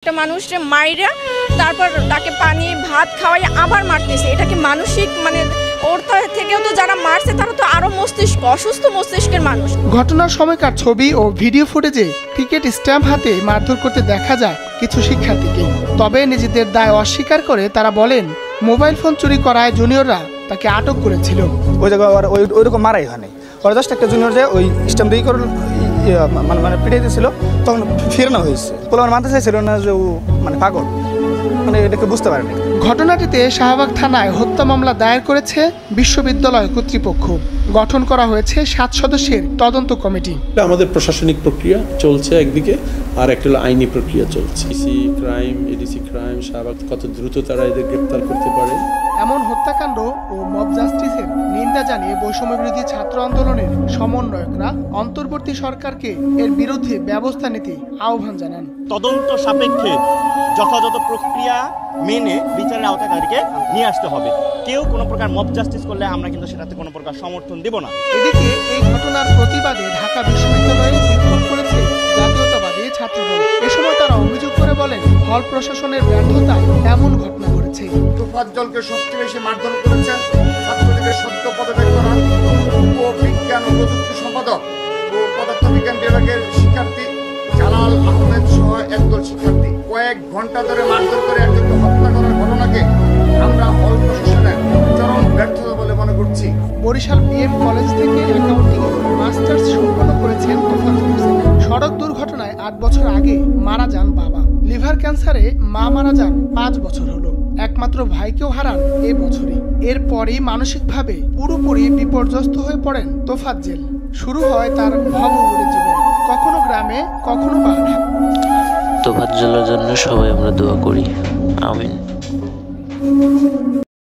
একটা মানুষকে মাইরা তারপর তাকে পানি ভাত খাওয়াই আবার মারতেছে। এটা কি মানসিক ওর থেকেও তো যারা মারছে তারা তো আরো অসুস্থ মস্তিষ্কের মানুষ। ঘটনার সময়কার ছবি ও ভিডিও ফুটেজে ক্রিকেট স্ট্যাম্প হাতে মারধর করতে দেখা যায় কিছু শিক্ষার্থীকে। তবে নিজেদের দায় অস্বীকার করে তারা বলেন মোবাইল ফোন চুরি করায় জুনিয়ররা তাকে আটক করেছিল। ওই জায়গায় ওইরকম মারাই হয় নাই, ওরা জাস্ট একটা জুনিয়র যে ওই স্ট্যাম্প দিয়ে করে পিটিয়ে দিয়েছিল, তখন ফিরানো হয়েছে। বলে আমার মানতে চাইছিল না যে ও পাগল, এটাকে বুঝতে পারেনি। ঘটনাটিতে শাহবাগ থানায় হত্যা মামলা দায়ের করেছে বিশ্ববিদ্যালয় কর্তৃপক্ষ। গঠন করা হয়েছে 7 সদস্যের তদন্ত কমিটি। আমাদের প্রশাসনিক প্রক্রিয়া চলছে একদিকে, আর একটা হলো আইনি প্রক্রিয়া চলছে। এডিসি ক্রাইম শাহবাগ কত দ্রুত তারা এদের গ্রেপ্তার করতে পারে। এমন হত্যাকাণ্ড ও মব জাস্টিসের নিন্দা জানিয়ে বৈষম্য বিরোধী ছাত্র আন্দোলনের সমন্বয়করা অন্তর্বর্তী সরকারকে এর বিরুদ্ধে ব্যবস্থা নিতে আহ্বান জানান। তদন্ত সাপেক্ষে যথাযথ প্রক্রিয়া মেনে বিচারের আওতায় তাদেরকে নিয়ে আসতে হবে। কেউ কোনো প্রকার মব জাস্টিস করলে আমরা কিন্তু সেটাতে কোনো প্রকার সমর্থন দেব না। এদিকে এই ঘটনার প্রতিবাদে ঢাকা বিশ্ববিদ্যালয়ে বিক্ষোভ করেছে জাতীয়তাবাদী ছাত্রদল। এ সময় তারা অভিযোগ করে বলেন হল প্রশাসনের ব্যর্থতায় এমন ঘটনা ঘটেছে। তোফাজ্জলকে সবচেয়ে বেশি মারধর করেছেন ছাত্রলীগের সদ্য পদত্যাগ করা বিজ্ঞান ও প্রযুক্তি সম্পাদক ও পদার্থবিজ্ঞান বিভাগের শিক্ষার্থী জালাল আহমেদ সহ একদল শিক্ষার্থী। কয়েক ঘন্টা ধরে মারধর করে একজনকে হত্যা করার ঘটনাকে আমরা হল প্রশাসনের চরম ব্যর্থতা বলে মনে করছি। বরিশাল বিএম কলেজ থেকে অ্যাকাউন্টিং মাস্টার্স সম্পন্ন করেছেন তোফাজ্জল হোসেন। সড়ক দুর্ঘটনায় 8 বছর আগে মারা যান বাবা। লিভার ক্যান্সারে মা মারা যান 5 বছর হলো। একমাত্র ভাইকেও হারান এ বছরই। এরপরই মানসিকভাবে পুরোপুরি বিপর্যস্ত হয়ে পড়েন তোফাজ্জল। শুরু হয় তার ভবঘুরে জীবন, কখনো গ্রামে কখনো বা ঢাকা। তোফাজ্জলের জন্য সবাই আমরা দোয়া করি, আমিন।